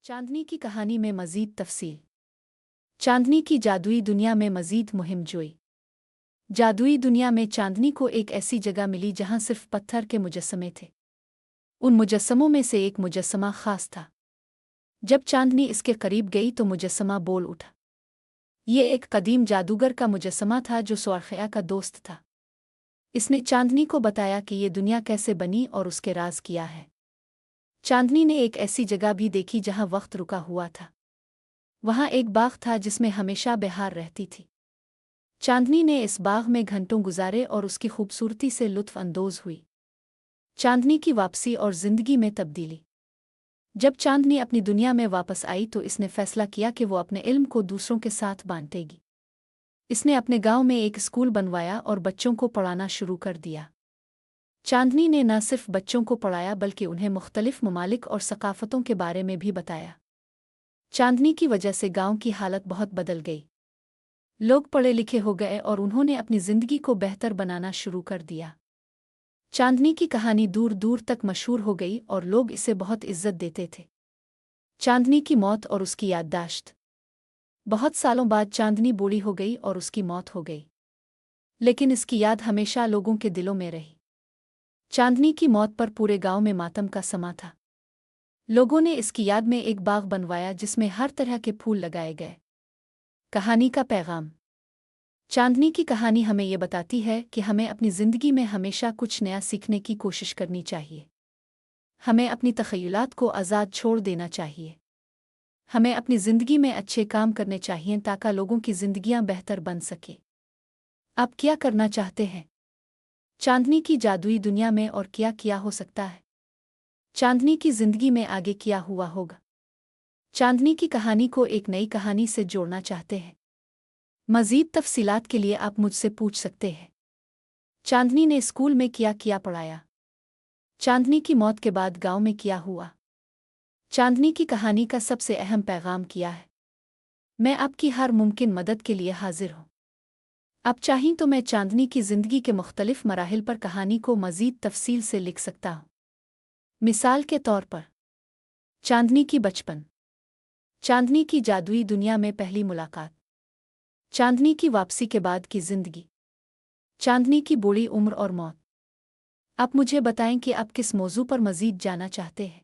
चांदनी की कहानी में मज़ीद तफसील। चांदनी की जादुई दुनिया में मज़ीद मुहिम जोई। जादुई दुनिया में चांदनी को एक ऐसी जगह मिली जहां सिर्फ पत्थर के मुजस्समे थे। उन मुजस्समों में से एक मुजस्समा ख़ास था। जब चांदनी इसके करीब गई तो मुजस्समा बोल उठा। ये एक कदीम जादूगर का मुजस्समा था जो सुअरख़या का दोस्त था। इसने चांदनी को बताया कि ये दुनिया कैसे बनी और उसके राज किया है। चांदनी ने एक ऐसी जगह भी देखी जहां वक्त रुका हुआ था। वहां एक बाग था जिसमें हमेशा बहार रहती थी। चांदनी ने इस बाग में घंटों गुजारे और उसकी खूबसूरती से लुत्फ़ अंदोज़ हुई। चांदनी की वापसी और ज़िंदगी में तब्दीली। जब चांदनी अपनी दुनिया में वापस आई तो इसने फैसला किया कि वो अपने इल्म को दूसरों के साथ बांटेगी। इसने अपने गांव में एक स्कूल बनवाया और बच्चों को पढ़ाना शुरू कर दिया। चांदनी ने न सिर्फ बच्चों को पढ़ाया बल्कि उन्हें मुख्तलिफ ममालिक और सकाफ़तों के बारे में भी बताया। चांदनी की वजह से गांव की हालत बहुत बदल गई। लोग पढ़े लिखे हो गए और उन्होंने अपनी ज़िंदगी को बेहतर बनाना शुरू कर दिया। चांदनी की कहानी दूर दूर तक मशहूर हो गई और लोग इसे बहुत इज्जत देते थे। चांदनी की मौत और उसकी याददाश्त। बहुत सालों बाद चांदनी बूढ़ी हो गई और उसकी मौत हो गई, लेकिन इसकी याद हमेशा लोगों के दिलों में रही। चांदनी की मौत पर पूरे गांव में मातम का समा था। लोगों ने इसकी याद में एक बाग बनवाया जिसमें हर तरह के फूल लगाए गए। कहानी का पैगाम। चांदनी की कहानी हमें ये बताती है कि हमें अपनी ज़िंदगी में हमेशा कुछ नया सीखने की कोशिश करनी चाहिए। हमें अपनी तख़य्युलात को आज़ाद छोड़ देना चाहिए। हमें अपनी ज़िंदगी में अच्छे काम करने चाहिए ताकि लोगों की ज़िंदगियां बेहतर बन सके। आप क्या करना चाहते हैं चांदनी की जादुई दुनिया में और क्या किया हो सकता है? चांदनी की ज़िंदगी में आगे क्या हुआ होगा? चांदनी की कहानी को एक नई कहानी से जोड़ना चाहते हैं? मज़ीद तफ़सीलात के लिए आप मुझसे पूछ सकते हैं। चांदनी ने स्कूल में क्या पढ़ाया? चांदनी की मौत के बाद गांव में क्या हुआ? चांदनी की कहानी का सबसे अहम पैगाम क्या है? मैं आपकी हर मुमकिन मदद के लिए हाजिर हूँ। आप चाहें तो मैं चांदनी की ज़िंदगी के मुख्तलिफ मराहिल पर कहानी को मज़ीद तफसील से लिख सकता हूँ। मिसाल के तौर पर, चांदनी की बचपन, चांदनी की जादुई दुनिया में पहली मुलाकात, चांदनी की वापसी के बाद की ज़िंदगी, चांदनी की बूढ़ी उम्र और मौत। आप मुझे बताएं कि आप किस मौजू पर मज़ीद जानना चाहते हैं।